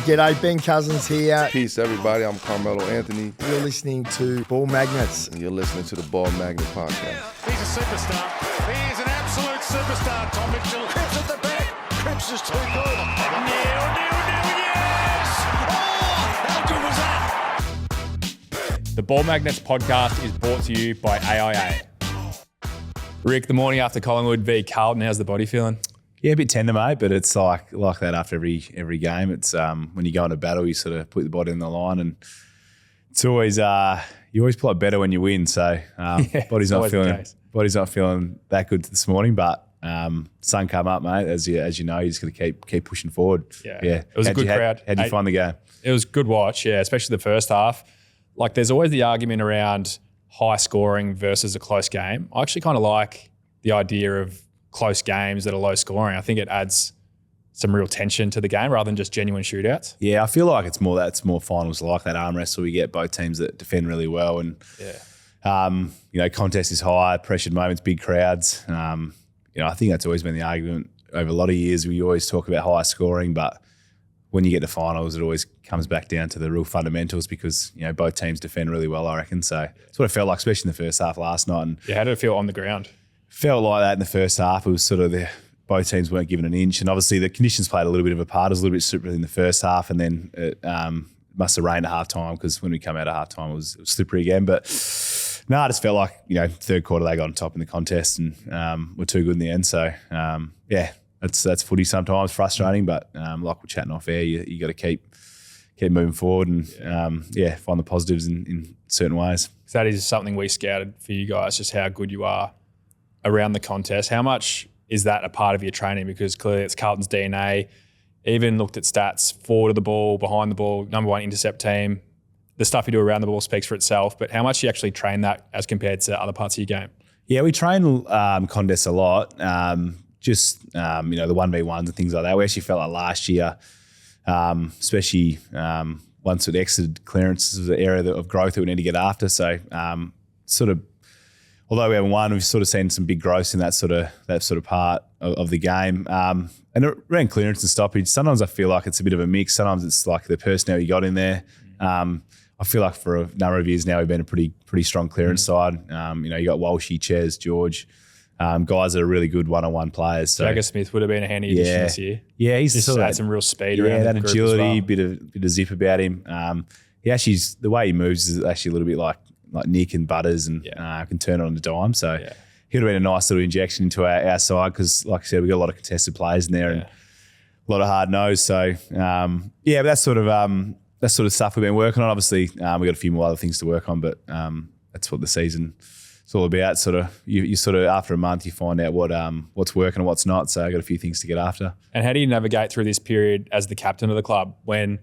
G'day, Ben Cousins here. Peace, everybody. I'm Carmelo Anthony. You're listening to Ball Magnets. And you're listening to the Ball Magnet Podcast. He's a superstar. He is an absolute superstar. Tommy Mitch. Cripps at the back. Cripps is too good. Yes! Oh, how good was that? The Ball Magnets Podcast is brought to you by AIA. Rick, the morning after Collingwood v Carlton, how's the body feeling? Yeah, a bit tender, mate, but it's like that after every game. It's when you go into battle, you sort of put the body in the line, and it's always you always play better when you win. So body's not feeling that good this morning, but sun come up, mate. As you know, you just got to keep pushing forward. Yeah. It was a good crowd. How'd you find the game? It was a good watch, yeah, especially the first half. Like, there's always the argument around high scoring versus a close game. I actually kind of like the idea of close games that are low scoring. I think it adds some real tension to the game rather than just genuine shootouts. Yeah, I feel like it's more finals like that arm wrestle. We get both teams that defend really well, and contest is high, pressured moments, big crowds. I think that's always been the argument over a lot of years. We always talk about high scoring, but when you get to finals, it always comes back down to the real fundamentals because both teams defend really well, I reckon. So that's what it felt like, especially in the first half last night. And how did it feel on the ground? Felt like that in the first half. It was sort of both teams weren't given an inch, and obviously the conditions played a little bit of a part. It was a little bit slippery in the first half, and then it must have rained at half time because when we come out at half time, it was slippery again. But no, I just felt like third quarter they got on top in the contest and were too good in the end. So that's footy sometimes, frustrating, but like we're chatting off air, you got to keep moving forward and find the positives in certain ways. So that is something we scouted for you guys, just how good you are around the contest. How much is that a part of your training? Because clearly it's Carlton's DNA. Even looked at stats, forward of the ball, behind the ball, number one intercept team. The stuff you do around the ball speaks for itself, but how much do you actually train that as compared to other parts of your game? Yeah, we train contests a lot. The 1v1s and things like that. We actually felt like last year, especially once it exited clearance, was an area of growth that we need to get after. So although we haven't won, we've sort of seen some big growth in that sort of part of the game. And around clearance and stoppage, sometimes I feel like it's a bit of a mix. Sometimes it's like the personnel you got in there. I feel like for a number of years now we've been a pretty strong clearance side. You got Walshy, Ches, George, guys that are really good one-on-one players. So Jagger Smith would have been a handy addition this year. Yeah, he's just sort of had some real speed around that the group agility, as well. bit of zip about him. He actually, the way he moves is actually a little bit like Nick and Butters, and can turn it on a dime. So he would have been a nice little injection into our side because, like I said, we got a lot of contested players in there and a lot of hard nose. So but that's sort of stuff we've been working on. Obviously, we got a few more other things to work on, but that's what the season is all about. Sort of you sort of after a month you find out what's working and what's not. So I got a few things to get after. And how do you navigate through this period as the captain of the club when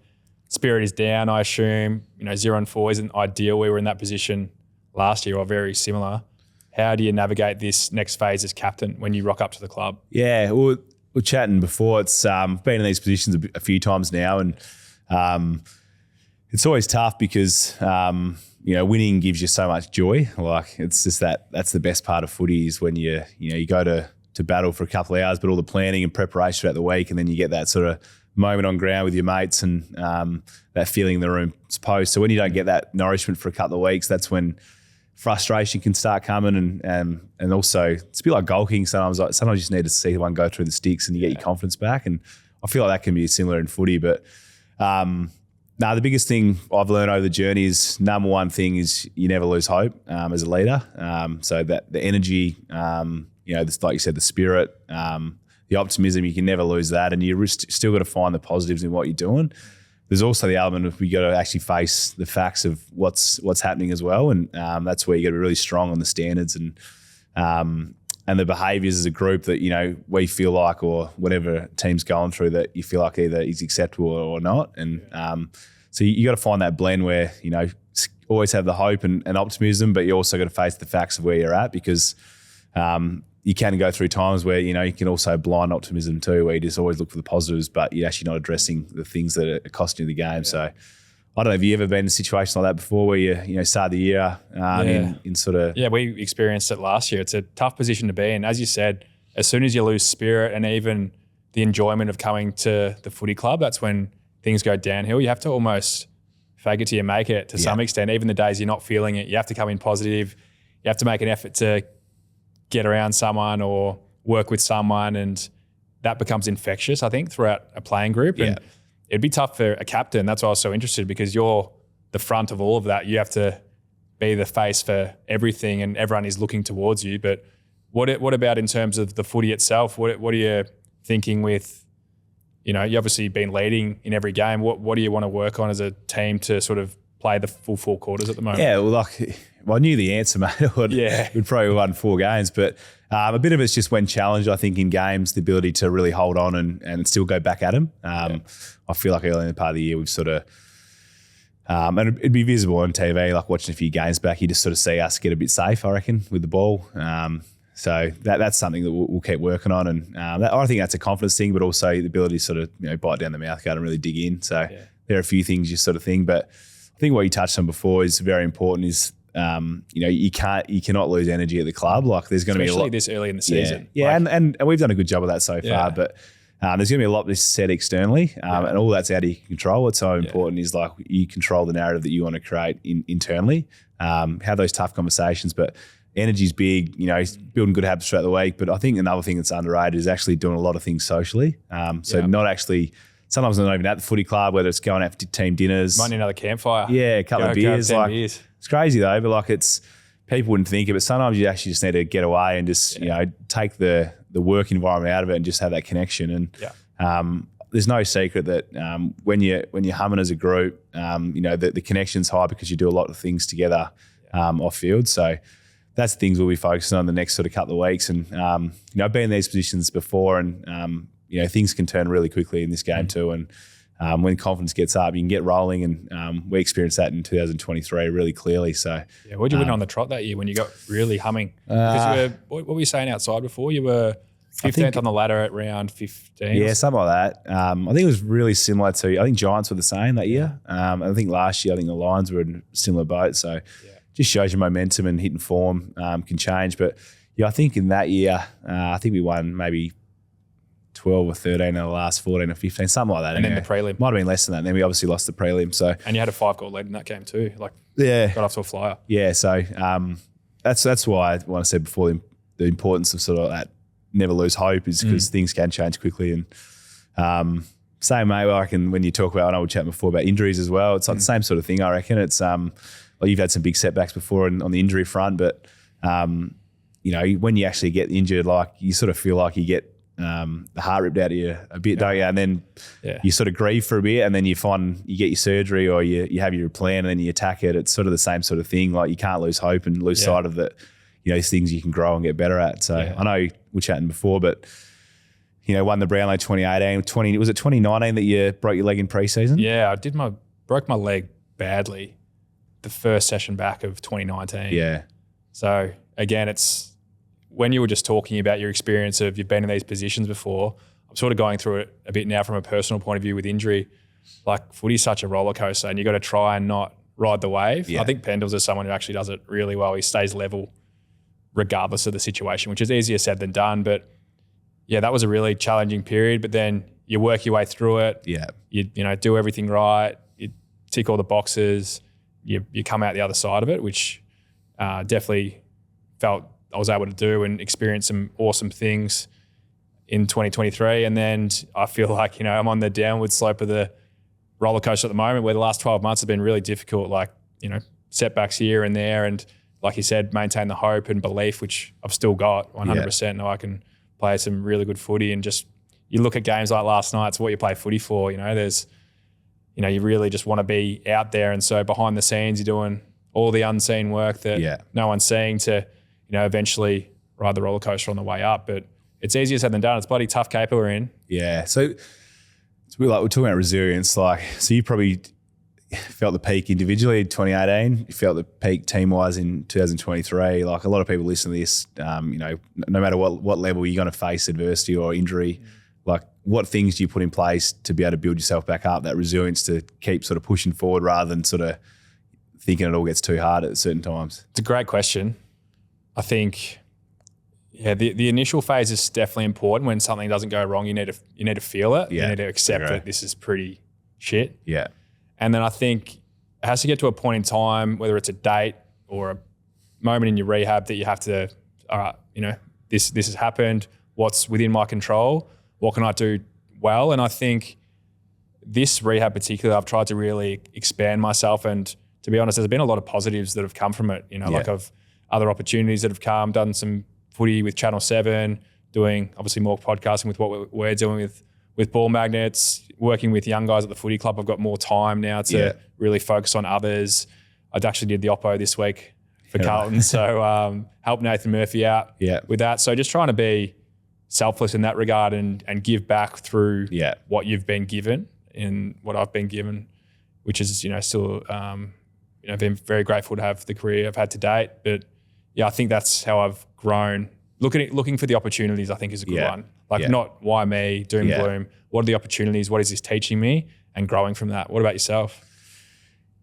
spirit is down? I assume 0-4 isn't ideal. We were in that position last year or very similar. How do you navigate this next phase as captain when you rock up to the club? Yeah, we're chatting before. It's been in these positions a few times now, and it's always tough because winning gives you so much joy. Like it's just that's the best part of footy is when you go to battle for a couple of hours, but all the planning and preparation throughout the week, and then you get that sort of moment on ground with your mates and that feeling in the room's post. So when you don't get that nourishment for a couple of weeks, that's when frustration can start coming, and also it's a bit like golfing. Sometimes you just need to see one go through the sticks and you get your confidence back. And I feel like that can be similar in footy. But the biggest thing I've learned over the journey is number one thing is you never lose hope as a leader. So that the energy, like you said, the spirit, the optimism, you can never lose that, and you still got to find the positives in what you're doing. There's also the element of we got to actually face the facts of what's happening as well, and that's where you got to be really strong on the standards and the behaviours as a group that we feel like, or whatever team's going through, that you feel like either is acceptable or not. And so you got to find that blend where always have the hope and optimism, but you also got to face the facts of where you're at, because you can go through times where, you can also blind optimism too, where you just always look for the positives, but you're actually not addressing the things that are costing you the game. Yeah. So I don't know, have you ever been in a situation like that before where you start the year in sort of... Yeah, we experienced it last year. It's a tough position to be in. As you said, as soon as you lose spirit and even the enjoyment of coming to the footy club, that's when things go downhill, you have to almost fake it till you make it to some extent. Even the days you're not feeling it, you have to come in positive. You have to make an effort to get around someone or work with someone, and that becomes infectious, I think, throughout a playing group. And it'd be tough for a captain. That's why I was so interested, because you're the front of all of that. You have to be the face for everything, and everyone is looking towards you. But what about in terms of the footy itself? What are you thinking with, you obviously been leading in every game. What do you want to work on as a team to sort of play the full 4 quarters at the moment? Yeah, well, I knew the answer, mate. We'd probably won 4 games, but a bit of it's just when challenged, I think, in games, the ability to really hold on and still go back at them. I feel like early in the part of the year, we've sort of, and it'd be visible on TV, like watching a few games back, you just sort of see us get a bit safe, I reckon, with the ball. So that's something that we'll keep working on. And I think that's a confidence thing, but also the ability to sort of, bite down the mouth guard and really dig in. So there are a few things you sort of think, but I think what you touched on before is very important is, you cannot lose energy at the club. Like there's going to be a lot this early in the season. Yeah. And we've done a good job of that so far, but there's going to be a lot that's said externally, and all that's out of your control. What's so important is like you control the narrative that you want to create internally, have those tough conversations, but energy's big, building good habits throughout the week. But I think another thing that's underrated is actually doing a lot of things socially. Not actually, sometimes not even at the footy club, whether it's going out to team dinners. Might need another campfire. Yeah, a couple of beers. Beers. It's crazy though, but people wouldn't think it, but sometimes you actually just need to get away and just, take the work environment out of it and just have that connection. And there's no secret that when you're humming as a group, the connection's high because you do a lot of things together off field. So that's the things we'll be focusing on the next sort of couple of weeks. And, I've been in these positions before, and, things can turn really quickly in this game too. And when confidence gets up, you can get rolling. And we experienced that in 2023 really clearly. So what did you win on the trot that year when you got really humming? Because what were you saying outside before? You were 15th on the ladder at round 15. Yeah, something like that. I think it was really similar to, I think Giants were the same that year. I think last year, I think the Lions were in a similar boat. So just shows you momentum and hitting form can change. But I think in that year, I think we won maybe 12 or 13 in the last 14 or 15, something like that. And then the prelim. Might have been less than that. And then we obviously lost the prelim. So and you had a 5-goal lead in that game too. Got off to a flyer. Yeah, so that's why when I said before the importance of sort of that never lose hope is because things can change quickly. And same, mate, I reckon when you talk about, I know we were chatting before about injuries as well, it's like the same sort of thing, I reckon. It's you've had some big setbacks before on the injury front, but when you actually get injured, you sort of feel like you get the heart ripped out of you a bit, don't you? And then you sort of grieve for a bit, and then you find you get your surgery or you have your plan and then you attack it. It's sort of the same sort of thing. Like you can't lose hope and lose sight of that. These things you can grow and get better at. So I know we're chatting before, but won the Brownlow 2018. Was it 2019 that you broke your leg in pre-season? Yeah, I broke my leg badly the first session back of 2019. Yeah. So again, it's when you were just talking about your experience of you've been in these positions before, I'm sort of going through it a bit now from a personal point of view with injury. Footy's such a roller coaster, and you got to try and not ride the wave. I think Pendles is someone who actually does it really well. He stays level regardless of the situation, which is easier said than done. But yeah, that was a really challenging period. But then you work your way through it. Yeah. You do everything right. You tick all the boxes. You come out the other side of it, which definitely felt I was able to do and experience some awesome things in 2023. And then I feel like, I'm on the downward slope of the roller coaster at the moment, where the last 12 months have been really difficult, setbacks here and there. And like you said, maintain the hope and belief, which I've still got 100%. Now I can play some really good footy, and just, you look at games like last night, it's what you play footy for. There's, you really just want to be out there. And so behind the scenes, you're doing all the unseen work that no one's seeing to, eventually ride the roller coaster on the way up. But it's easier said than done. It's bloody tough caper we're in. Yeah. So we're talking about resilience. So you probably felt the peak individually in 2018. You felt the peak team-wise in 2023. A lot of people listen to this, no matter what level you're going to face adversity or injury, what things do you put in place to be able to build yourself back up, that resilience to keep sort of pushing forward rather than sort of thinking it all gets too hard at certain times? It's a great question. I think, the initial phase is definitely important. When something doesn't go wrong, you need to feel it. You need to accept that this is pretty shit. Yeah. And then I think it has to get to a point in time, whether it's a date or a moment in your rehab, that you have to, all right, you know, this has happened. What's within my control? What can I do well? And I think this rehab particularly, I've tried to really expand myself. And to be honest, there's been a lot of positives that have come from it. You know, like I've other opportunities that have come, done some footy with Channel 7, doing obviously more podcasting with what we're doing with ball magnets, working with young guys at the footy club. I've got more time now to really focus on others. I actually did the oppo this week for Carlton. So helped Nathan Murphy out with that. So just trying to be selfless in that regard and give back through what you've been given and what I've been given, which is, you know, still, you know, been very grateful to have the career I've had to date. But yeah, I think that's how I've grown. Looking for the opportunities, I think, is a good one. Like not why me, doom and gloom. What are the opportunities? What is this teaching me? And growing from that. What about yourself?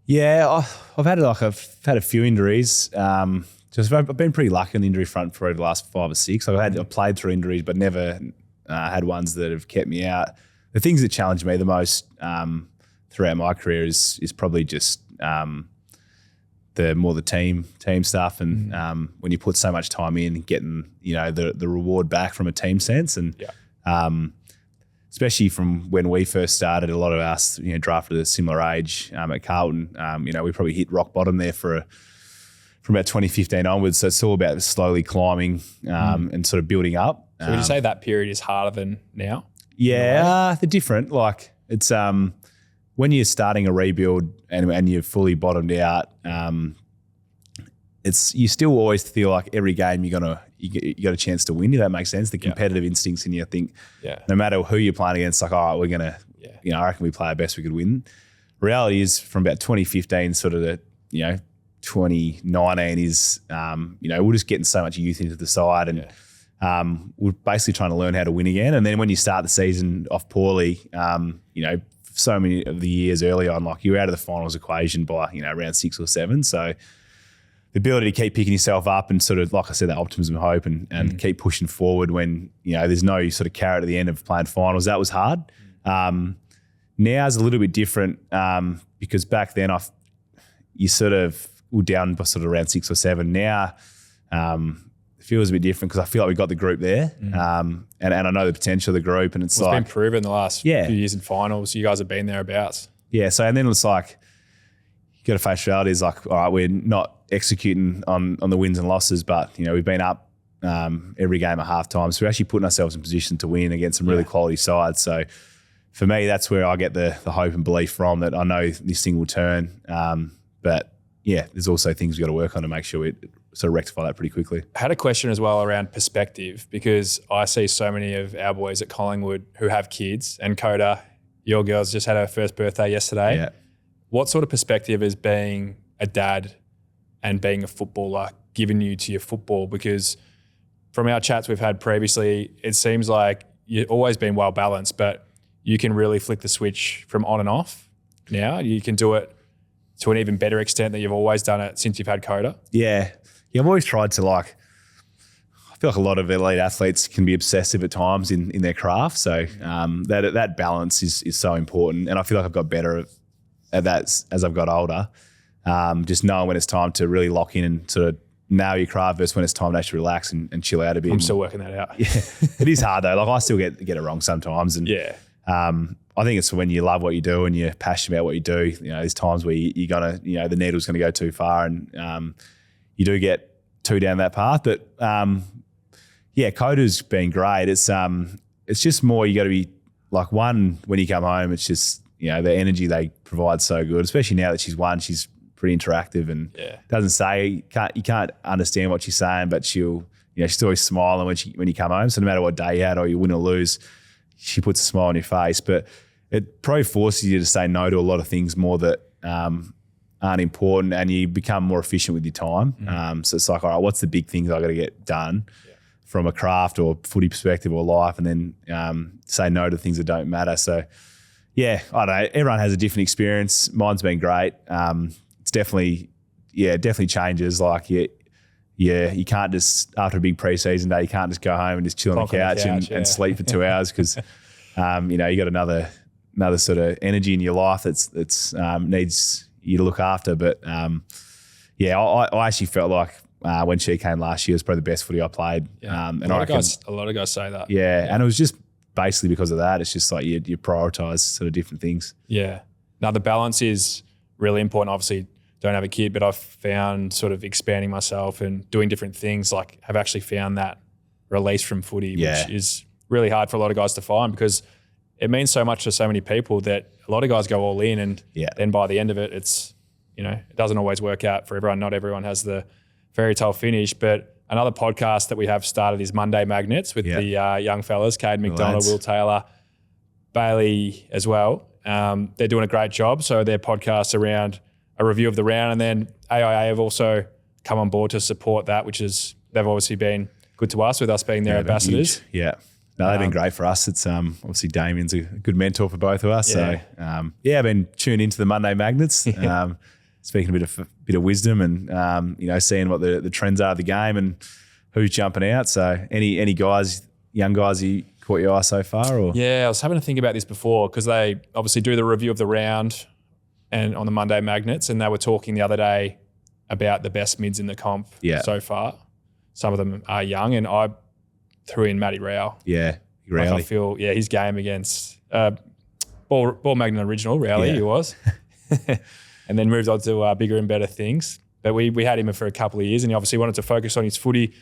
Yeah, I've had a few injuries. I've been pretty lucky on the injury front for the last 5 or 6. I've played through injuries, but never had ones that have kept me out. The things that challenge me the most throughout my career is probably just the team stuff, and when you put so much time in, getting, you know, the reward back from a team sense, and especially from when we first started, a lot of us, you know, drafted at a similar age at Carlton. You know, we probably hit rock bottom there from about 2015 onwards. So it's all about slowly climbing and sort of building up. So would you say that period is harder than now? Yeah, they're different. Like it's when you're starting a rebuild and you're fully bottomed out, you still always feel like every game you got a chance to win. If that makes sense, the competitive instincts in you. I think no matter who you're playing against, like, all right, we're gonna, you know, I reckon we play our best, we could win. Reality is from about 2015, sort of the, you know, 2019 is, you know, we're just getting so much youth into the side, and we're basically trying to learn how to win again. And then when you start the season off poorly, you know, so many of the years early on, like, you're out of the finals equation by, you know, around 6 or 7. So the ability to keep picking yourself up and sort of, like I said, that optimism and hope and keep pushing forward when, you know, there's no sort of carrot at the end of playing finals, that was hard. Now is a little bit different because back then you sort of were down by sort of around 6 or 7. Now it feels a bit different because I feel like we got the group there, and I know the potential of the group, and it's been proven the last few years in finals. You guys have been thereabouts. Yeah, so and then it's like you got to face reality. Is like, all right, we're not executing on the wins and losses, but, you know, we've been up every game at halftime, so we're actually putting ourselves in position to win against some really quality sides. So for me, that's where I get the hope and belief from, that I know this thing will turn. But yeah, there's also things we've got to work on to make sure we sort of rectify that pretty quickly. I had a question as well around perspective, because I see so many of our boys at Collingwood who have kids, and Coda, your girl's just had her first birthday yesterday. Yeah. What sort of perspective is being a dad and being a footballer given you to your football? Because from our chats we've had previously, it seems like you've always been well balanced, but you can really flick the switch from on and off now. You can do it to an even better extent than you've always done it since you've had Coda. Yeah, I've always tried to, like, I feel like a lot of elite athletes can be obsessive at times in their craft. So that balance is so important. And I feel like I've got better at that as I've got older. Just knowing when it's time to really lock in and sort of nail your craft versus when it's time to actually relax and chill out a bit. I'm still working that out. Yeah, it is hard though. Like, I still get it wrong sometimes. And I think it's when you love what you do and you're passionate about what you do. You know, there's times where you're gonna, you know, the needle's gonna go too far, and you do get too down that path. But Coda's been great. It's just more, you got to be like, one, when you come home, it's just, you know, the energy they provide so good. Especially now that she's won, she's pretty interactive and doesn't say, you can't understand what she's saying, but she'll, you know, she's always smiling when you come home. So no matter what day you had or you win or lose, she puts a smile on your face. But it probably forces you to say no to a lot of things more that aren't important, and you become more efficient with your time. So it's like, all right, what's the big things I got to get done from a craft or footy perspective or life, and then say no to things that don't matter. So yeah, I don't know. Everyone has a different experience. Mine's been great. It's definitely changes. Like you can't just, after a big preseason day, you can't just go home and just chill on the couch and sleep for 2 hours because, you know, you got another another sort of energy in your life that's needs you to look after. But I actually felt like when she came last year, it was probably the best footy I played. Yeah. And a lot of guys say that. Yeah, and it was just basically because of that. It's just like you prioritise sort of different things. Yeah. Now the balance is really important. Obviously, don't have a kid, but I've found sort of expanding myself and doing different things. Like, have actually found that release from footy, which is really hard for a lot of guys to find because it means so much to so many people that a lot of guys go all in, and then by the end of it, it's, it doesn't always work out for everyone. Not everyone has the fairy tale finish. But another podcast that we have started is Monday Magnets with the young fellas, Cade McDonald, Will Taylor, Bailey as well. They're doing a great job. So their podcast around a review of the round, and then AIA have also come on board to support that, which is, they've obviously been good to us with us being their ambassadors. Huge. Yeah. No, they've been great for us. It's obviously Damien's a good mentor for both of us. Yeah. So I've been tuned into the Monday Magnets, speaking a bit of wisdom and seeing what the trends are of the game and who's jumping out. So any guys, young guys, you caught your eye so far? Or? Yeah, I was having to think about this before because they obviously do the review of the round and on the Monday Magnets, and they were talking the other day about the best mids in the comp so far. Some of them are young, and I threw in Matty Rowell. Yeah, Rowley. Like I feel, his game against Ball Magnet original, Rowley, he was. And then moved on to bigger and better things. But we had him for a couple of years, and he obviously wanted to focus on his footy.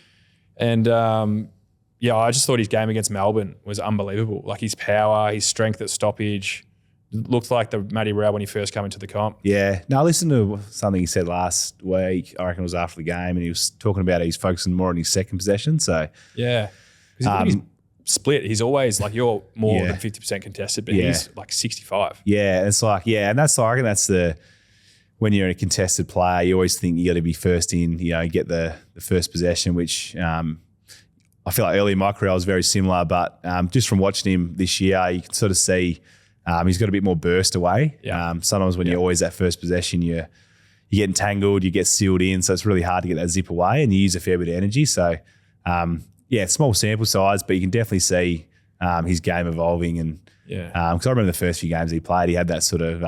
And I just thought his game against Melbourne was unbelievable. Like his power, his strength at stoppage, looked like the Matty Rowell when he first came into the comp. Yeah. No, I listened to something he said last week. I reckon it was after the game, and he was talking about he's focusing more on his second possession. So yeah, he's split. He's always like, you're more than 50% contested, but he's like 65. Yeah, it's like and that's I reckon that's when you're a contested player, you always think you got to be first in. Get the first possession, which I feel like early in my career I was very similar, but just from watching him this year, you can sort of see. He's got a bit more burst away. Yeah. Sometimes when you're always at first possession, you get entangled, you get sealed in, so it's really hard to get that zip away, and you use a fair bit of energy. So, it's small sample size, but you can definitely see his game evolving. And because I remember the first few games he played, he had that sort of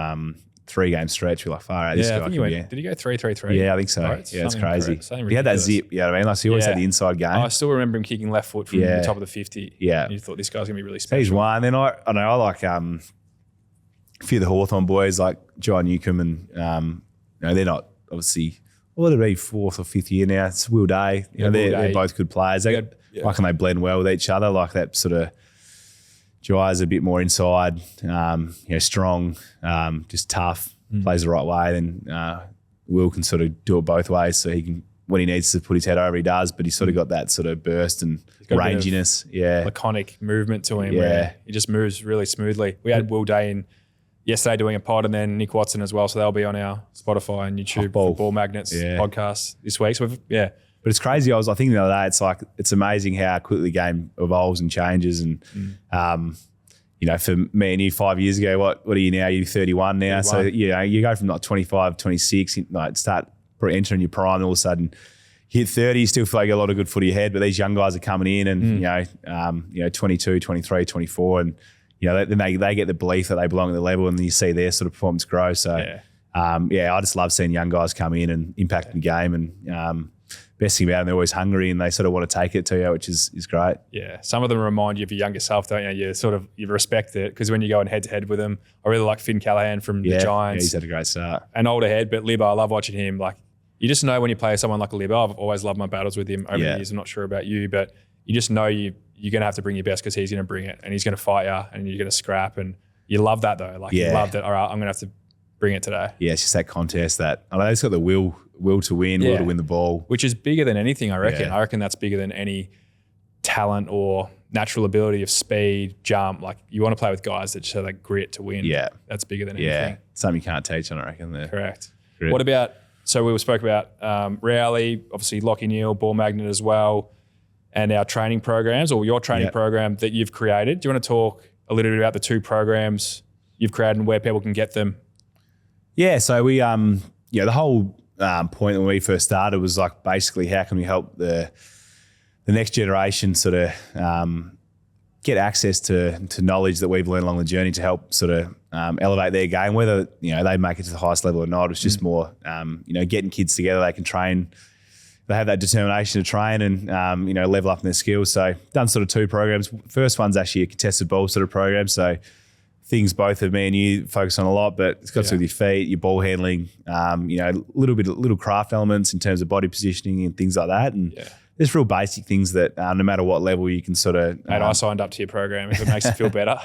3-game stretch. You're like, far out. This guy did he go 3-3-3? Yeah, I think so. Right, it's crazy. He had that zip. You know what I mean? Like, so he always had the inside game. I still remember him kicking left foot from the top of the 50. Yeah, and you thought this guy's gonna be really special. He's one. Then I like a few of the Hawthorn boys like John Newcomb, and they're not obviously. Well, it'll be 4th or 5th year now. It's Will Day. They're both good players. They reckon they blend well with each other. Like that sort of Jai's a bit more inside, strong, just tough, plays the right way. Then Will can sort of do it both ways. So he can, when he needs to put his head over, he does. But he's sort of got that sort of burst and ranginess. Laconic movement to him. Where he just moves really smoothly. We had Will Day in yesterday doing a pod, and then Nick Watson as well. So they'll be on our Spotify and YouTube for Ball Magnets podcast this week. So but it's crazy. I was thinking the other day, it's amazing how quickly the game evolves and changes. And for me and you 5 years ago, what are you now? You're 31 now. 31. So you go from like 25, 26, start entering your prime, and all of a sudden hit 30, you still feel like you got a lot of good footy ahead. But these young guys are coming in, and 22, 23, 24, and then they get the belief that they belong at the level, and then you see their sort of performance grow. So, I just love seeing young guys come in and impact the game. And best thing about them, they're always hungry, and they sort of want to take it to you, which is great. Yeah, some of them remind you of your younger self, don't you? You respect it, because when you go in head-to-head with them, I really like Finn Callahan from the Giants. Yeah, he's had a great start. An older head, but Libba, I love watching him. Like, you just know when you play someone like Libba. I've always loved my battles with him over the years. I'm not sure about you, but you just know you're going to have to bring your best, because he's going to bring it, and he's going to fight you, and you're going to scrap. And you love that, though. Like, you love that, all right, I'm going to have to bring it today. Yeah, it's just that contest that, I know he's got the will to win, will to win the ball. Which is bigger than anything, I reckon. I reckon that's bigger than any talent or natural ability of speed, jump. Like, you want to play with guys that show that grit to win. Yeah. That's bigger than anything. Yeah, something you can't teach on, I reckon. There. Correct. What about, so we spoke about Rowley, obviously Lockie Neal, Ball Magnet as well, and our training programs, or your training program that you've created. Do you want to talk a little bit about the 2 programs you've created and where people can get them? Yeah, so we, the whole point when we first started was like, basically, how can we help the next generation sort of get access to knowledge that we've learned along the journey to help sort of elevate their game, whether they make it to the highest level or not. It's just more getting kids together. They can train. They have that determination to train and level up in their skills. So done sort of 2 programs. First one's actually a contested ball sort of program. So things both of me and you focus on a lot, but it's got to do with your feet, your ball handling, little craft elements in terms of body positioning and things like that. And there's real basic things that no matter what level you can sort of. Mate, I signed up to your program if it makes you feel better.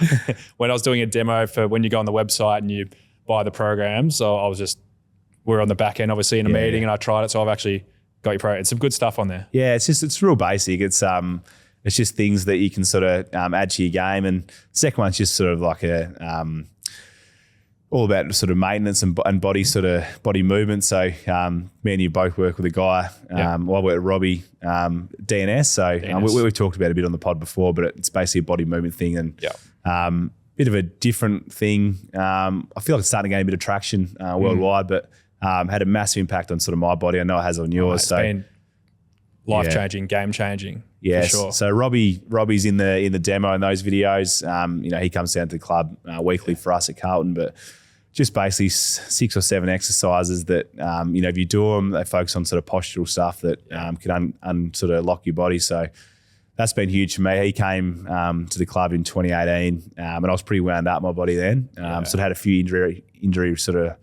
When I was doing a demo for when you go on the website and you buy the program, so we're on the back end obviously in a meeting and I tried it, so I've actually got your program. It's some good stuff on there. Yeah, it's real basic. It's just things that you can sort of add to your game. And the second one's just sort of like all about sort of maintenance and body movement. So me and you both work with a guy. I work with Robbie, DNS. So we've talked about it a bit on the pod before, but it's basically a body movement thing and bit of a different thing. I feel like it's starting to gain a bit of traction worldwide, but had a massive impact on sort of my body. I know it has on yours. It's been life-changing, game-changing. Yes. For sure. So Robbie's in the demo in those videos. He comes down to the club weekly for us at Carlton, but just basically 6 or 7 exercises that if you do them, they focus on sort of postural stuff that can sort of lock your body. So that's been huge for me. He came to the club in 2018, and I was pretty wound up my body then. Sort of had a few injury sort of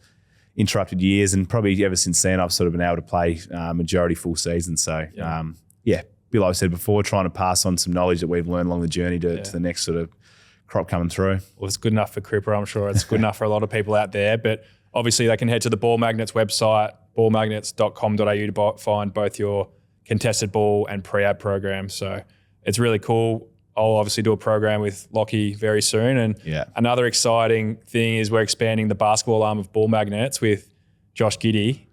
interrupted years, and probably ever since then I've sort of been able to play majority full season. So like I said before, trying to pass on some knowledge that we've learned along the journey to the next sort of crop coming through. Well, it's good enough for Crippa. I'm sure it's good enough for a lot of people out there. But obviously they can head to the Ball Magnets website, ballmagnets.com.au to find both your contested ball and pre-ab programs. So it's really cool. I'll obviously do a program with Lockie very soon. And another exciting thing is we're expanding the basketball arm of Ball Magnets with Josh Giddey.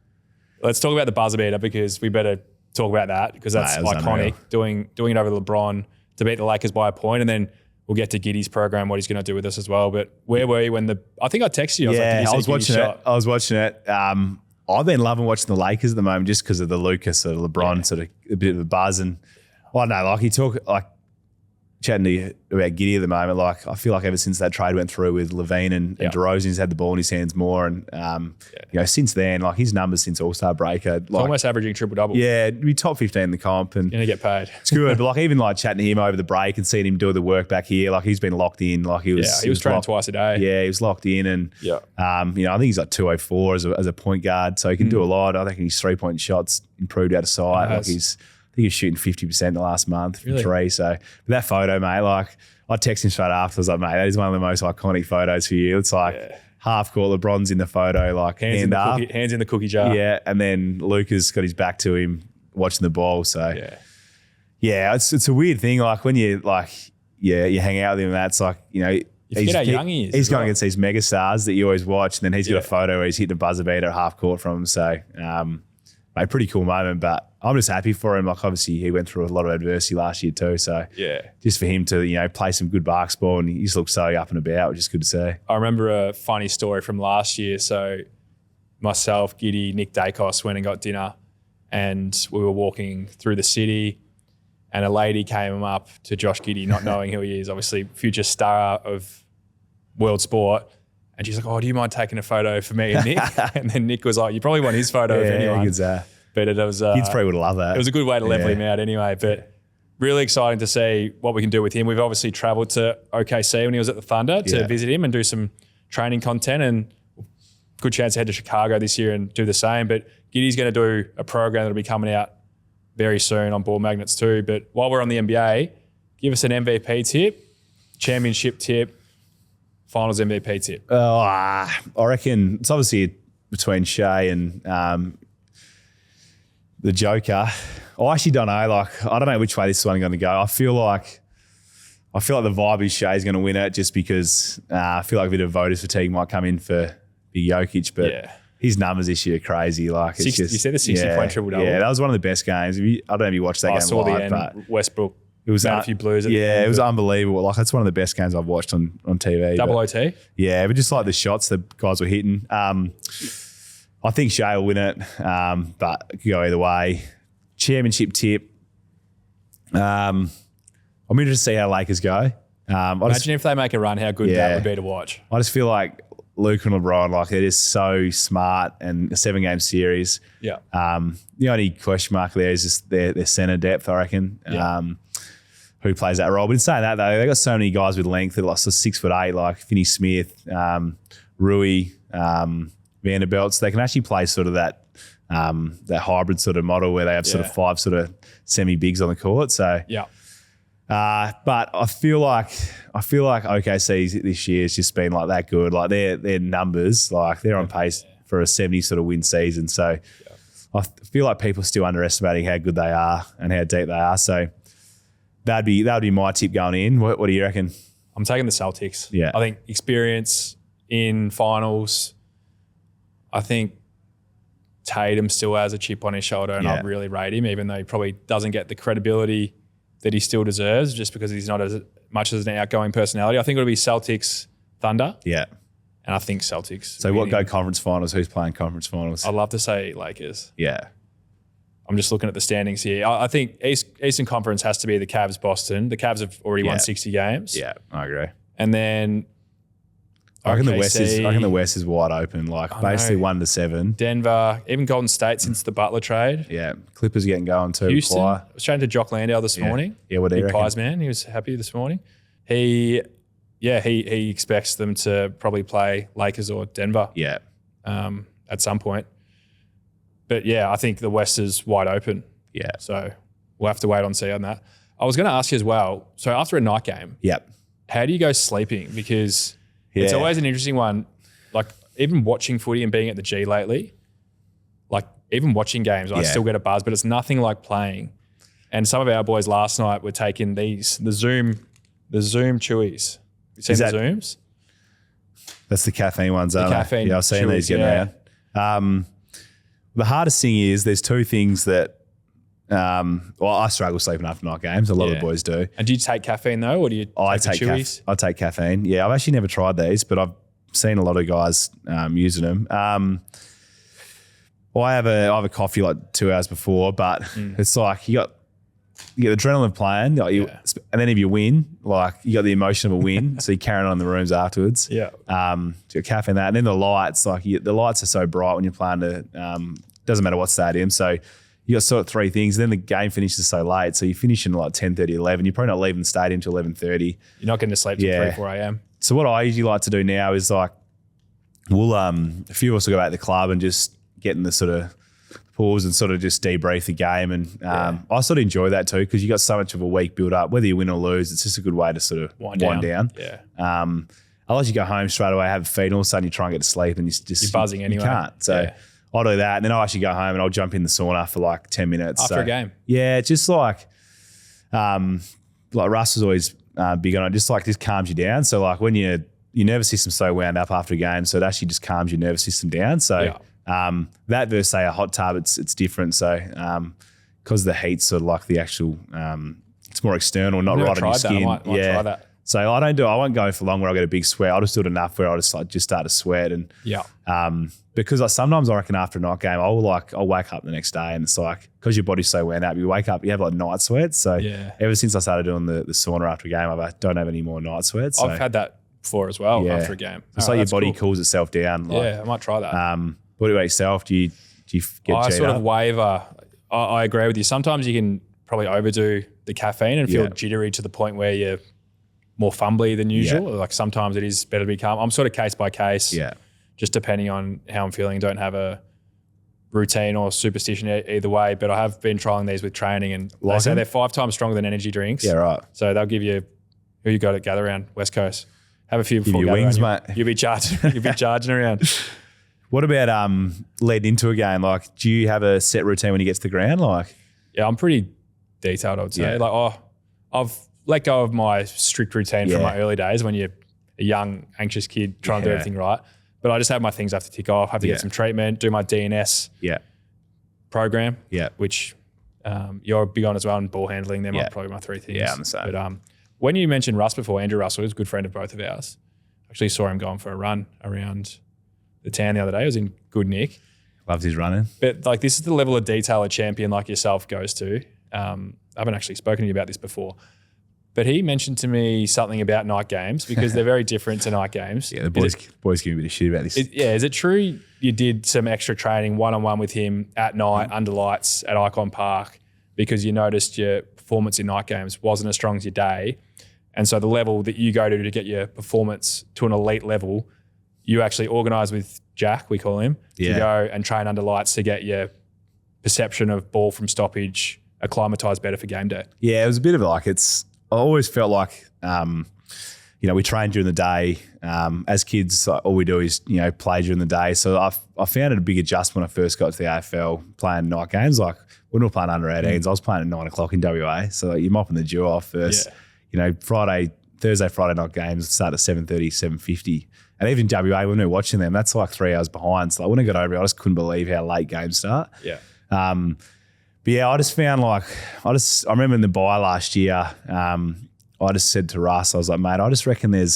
Let's talk about the buzzer beater because we better talk about that because that's iconic. Doing it over LeBron to beat the Lakers by a point, and then we'll get to Giddey's program, what he's going to do with us as well. But where were you when I think I texted you. I was watching it. I've been loving watching the Lakers at the moment just because of the Lucas or LeBron sort of a bit of a buzz. And I don't know, like chatting to you about Giddey at the moment, like I feel like ever since that trade went through with Levine and DeRozan's had the ball in his hands more, and since then, like his numbers since All-Star break are like almost averaging triple-double. Yeah, it'd be top 15 in the comp, and gonna get paid. It's good, but like even like chatting to him over the break and seeing him do the work back here, like he's been locked in. Like he was training twice a day. Yeah, he was locked in, and I think he's like 204 as a point guard, so he can do a lot. I think his 3-point shots improved out of sight. Like I think he was shooting 50% the last month from 3. So that photo, mate, like I texted him straight after. I was like, mate, that is one of the most iconic photos for you. It's like half court, LeBron's in the photo, like hands in the cookie jar. Yeah, and then Luka's got his back to him watching the ball. So it's a weird thing. Like when you you hang out with him, that's like, you forget how young he is. He's going against these mega stars that you always watch, and then he's got a photo where he's hitting a buzzer beater at half court from him. So mate, pretty cool moment, but I'm just happy for him. Like obviously he went through a lot of adversity last year too. So just for him to, play some good basketball, and he just looks so up and about, which is good to see. I remember a funny story from last year. So myself, Giddey, Nick Dacos went and got dinner, and we were walking through the city, and a lady came up to Josh Giddey, not knowing who he is, obviously future star of world sport. And she's like, "Oh, do you mind taking a photo for me and Nick?" And then Nick was like, "You probably want his photo if anyone." But it was kids probably would love that. It was a good way to level him out anyway. But really exciting to see what we can do with him. We've obviously travelled to OKC when he was at the Thunder to visit him and do some training content, and good chance to head to Chicago this year and do the same. But Giddey's going to do a program that'll be coming out very soon on Ball Magnets too. But while we're on the NBA, give us an MVP tip, championship tip, finals MVP tip. I reckon it's obviously between Shea and the Joker. I actually don't know. Like, I don't know which way this one's going to go. I feel like the vibe is Shea's going to win it, just because I feel like a bit of voters fatigue might come in for Big Jokic, but his numbers this year are crazy. Like, it's you said the 60-point triple-double. Yeah, that was one of the best games. I don't know if you watched that game live. I saw the end. But Westbrook. It was a few blues. At the it was unbelievable. Like, that's one of the best games I've watched on TV. Double OT? Yeah, but just like the shots the guys were hitting. I think Shea will win it, but it could go either way. Championship tip. I'm interested to see how Lakers go. Imagine if they make a run, how good that would be to watch. I just feel like Luke and LeBron, like they're just so smart, and a 7-game series. Yeah. The only question mark there is just their centre depth, I reckon. Yeah. Who plays that role? But in saying that though, they got so many guys with length that are like 6'8", like Finney Smith, Rui, Vanderbilt. So they can actually play sort of that hybrid sort of model where they have sort of 5 sort of semi-bigs on the court. So yeah. But I feel like OKC this year has just been like that good. Like their numbers, like they're on pace for a 70 sort of win season. So I feel like people are still underestimating how good they are and how deep they are. So that'd be my tip going in. What do you reckon? I'm taking the Celtics. Yeah. I think experience in finals. I think Tatum still has a chip on his shoulder, and I really rate him, even though he probably doesn't get the credibility that he still deserves just because he's not as much as an outgoing personality. I think it'll be Celtics, Thunder. Yeah. And I think Celtics. So what go conference finals? Who's playing conference finals? I'd love to say Lakers. Yeah. I'm just looking at the standings here. I think Eastern Conference has to be the Cavs, Boston. The Cavs have already won 60 games. Yeah, I agree. And then I reckon the West is wide open, like basically 1-7. Denver, even Golden State since the Butler trade. Yeah, Clippers getting going too. Houston. I was chatting to Jock Landau this morning. Yeah, what do you Big reckon? Pies man. He was happy this morning. He expects them to probably play Lakers or Denver. Yeah. At some point. But yeah, I think the West is wide open. Yeah. So we'll have to wait and see on that. I was going to ask you as well. So after a night game, how do you go sleeping? Because it's always an interesting one. Like even watching footy and being at the G lately, like even watching games, I still get a buzz, but it's nothing like playing. And some of our boys last night were taking the Zoom chewies. You seen the Zooms? That's the caffeine ones, The caffeine Yeah, I've seen these getting around. The hardest thing is there's 2 things that, I struggle sleeping after night games. A lot of the boys do. And do you take caffeine though, or do you take the chewies? I take caffeine. Yeah, I've actually never tried these, but I've seen a lot of guys using them. I have a coffee like 2 hours before, but it's like you got the adrenaline playing, like and then if you win, like you got the emotion of a win, so you're carrying on in the rooms afterwards. Yeah. So you got caffeine that, and then the lights, like the lights are so bright when you're playing doesn't matter what stadium. So you got sort of 3 things. And then the game finishes so late, so you finish in like 10:30, 11. You're probably not leaving the stadium till 11:30. You're not getting to sleep till 3, 4 a.m. So what I usually like to do now is like we'll a few of us will go out to the club and just get in the sort of pause and sort of just debrief the game. And I sort of enjoy that too, because you got so much of a week build up. Whether you win or lose, it's just a good way to sort of wind down. Yeah. Otherwise you go home straight away, have a feed, and all of a sudden you try and get to sleep and you're buzzing anyway. You can't. So I'll do that, and then I'll actually go home and I'll jump in the sauna for like 10 minutes. After a game? Yeah, just like Russ is always big on it, just calms you down. So like when your nervous system's so wound up after a game, so it actually just calms your nervous system down. So that versus say a hot tub, it's different. So because the heat's sort of like the actual, it's more external, not right on your skin. I might try that. So I won't go for long where I get a big sweat. I'll just do it enough where I just start to sweat. And because sometimes I reckon after a night game, I'll wake up the next day and it's like, because your body's so wound up, you wake up, you have like night sweats. So ever since I started doing the sauna after a game, I don't have any more night sweats. So. I've had that before as well after a game. It's like your body cools itself down. Like, I might try that. What about yourself? Do you get I sort up? of waver. I agree with you. Sometimes you can probably overdo the caffeine and feel jittery to the point where you're more fumbly than usual. Like sometimes it is better to be calm. I'm sort of case by case. Yeah. Just depending on how I'm feeling. Don't have a routine or superstition either way, but I have been trying these with training, and they say they're 5 times stronger than energy drinks. Yeah, right. So they'll give you, who you got at gather around West Coast. Have a few before your wings, mate. You'll be charging around. What about leading into a game? Like, do you have a set routine when you get to the ground? Like, yeah, I'm pretty detailed, I would say. Like, I've let go of my strict routine from my early days when you're a young, anxious kid trying to do everything right. But I just have my things I have to tick off, have to get some treatment, do my DNS program, which you're big on as well, and ball handling. Them are probably my 3 things. Yeah, I'm the same. But when you mentioned Russ before, Andrew Russell is a good friend of both of ours. Actually saw him going for a run around the town the other day. It was in good nick. Loves his running. But like this is the level of detail a champion like yourself goes to. I haven't actually spoken to you about this before. But he mentioned to me something about night games because they're very different to night games. Yeah, the boys give me a bit of shit about this. Is it true you did some extra training one-on-one with him at night under lights at Icon Park because you noticed your performance in night games wasn't as strong as your day? And so the level that you go to get your performance to an elite level, you actually organise with Jack, we call him, to go and train under lights to get your perception of ball from stoppage acclimatised better for game day. Yeah, it was a bit of like I always felt like, we train during the day. As kids, all we do is, play during the day. So I found it a big adjustment when I first got to the AFL playing night games. Like when we were playing under 18s, I was playing at 9 o'clock in WA. So you're mopping the dew off first. Yeah. Thursday, Friday night games start at 7:30, 7:50. And even WA, when we were watching them, that's like 3 hours behind. So when I got over it, I just couldn't believe how late games start. Yeah. But yeah, I just found I remember in the bye last year, I just said to Russ, I was like, mate, I just reckon I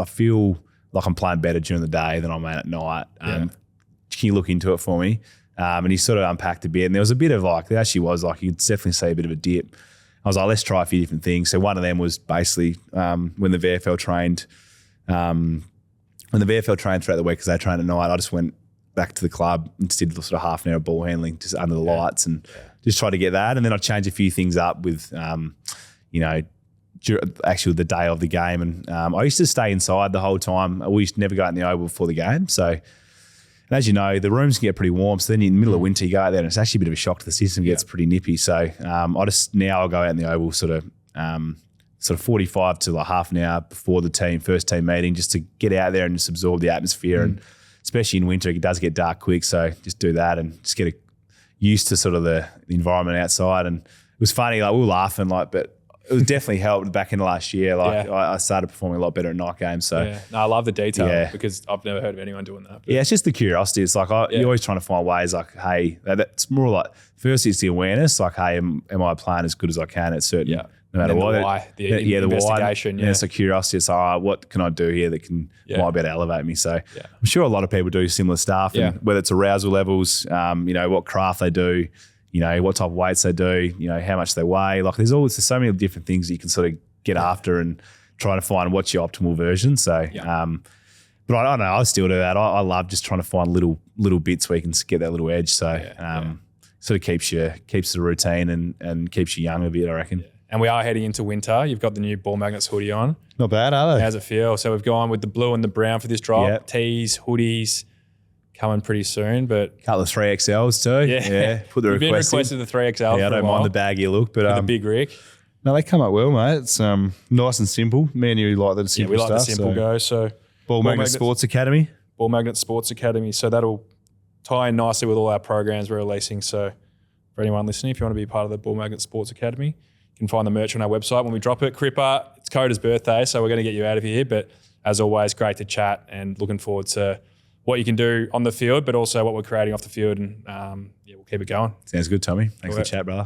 feel like I'm playing better during the day than I'm at night. Can you look into it for me? And he sort of unpacked a bit. And there was a bit of there actually was you could definitely see a bit of a dip. I was like, let's try a few different things. So one of them was basically when the VFL trained, throughout the week because they trained at night, I just went back to the club and just did sort of half an hour of ball handling just under the lights and just try to get that. And then I changed a few things up with, actually the day of the game. And I used to stay inside the whole time. We used to never go out in the oval before the game. So, and as you know, the rooms can get pretty warm. So then in the middle of winter, you go out there and it's actually a bit of a shock to the system. It gets pretty nippy. So I'll go out in the oval sort of 45 to half an hour before the first team meeting just to get out there and just absorb the atmosphere. And especially in winter, it does get dark quick. So just do that and just get used to sort of the environment outside. And it was funny, we were laughing, but it was definitely helped back in the last year. I started performing a lot better at night games. So no, I love the detail because I've never heard of anyone doing that. Yeah, it's just the curiosity. It's you're always trying to find ways hey, that's more first it's the awareness, hey, am I playing as good as I can at certain, no matter what. The why, the investigation. It's a curiosity. It's what can I do here that might be able to elevate me? So I'm sure a lot of people do similar stuff, and whether it's arousal levels, what craft they do, what type of weights they do, how much they weigh. There's so many different things that you can sort of get after and try to find what's your optimal version. So, but I don't know, I still do that. I love just trying to find little bits where you can get that little edge. So, sort of keeps the routine and keeps you young a bit, I reckon. Yeah. And we are heading into winter. You've got the new Ball Magnets hoodie on. Not bad, are they? How's it feel? So we've gone with the blue and the brown for this drop. Yep. Tees, hoodies, coming pretty soon. But couple of 3XLs too. Yeah. Put the request in. Requested the 3XL. Yeah, I don't mind the baggy look, but the big Rick. No, they come up well, mate. It's nice and simple. Me and you like the simple stuff. We like the simple go. So Ball Magnet Sports Academy. Ball Magnet Sports Academy. So that'll tie in nicely with all our programs we're releasing. So for anyone listening, if you want to be part of the Ball Magnet Sports Academy, you can find the merch on our website when we drop it. Crippa, it's Coda's birthday, so we're going to get you out of here. But as always, great to chat and looking forward to what you can do on the field, but also what we're creating off the field. And we'll keep it going. Sounds good, Tommy. Thanks for the chat, brother.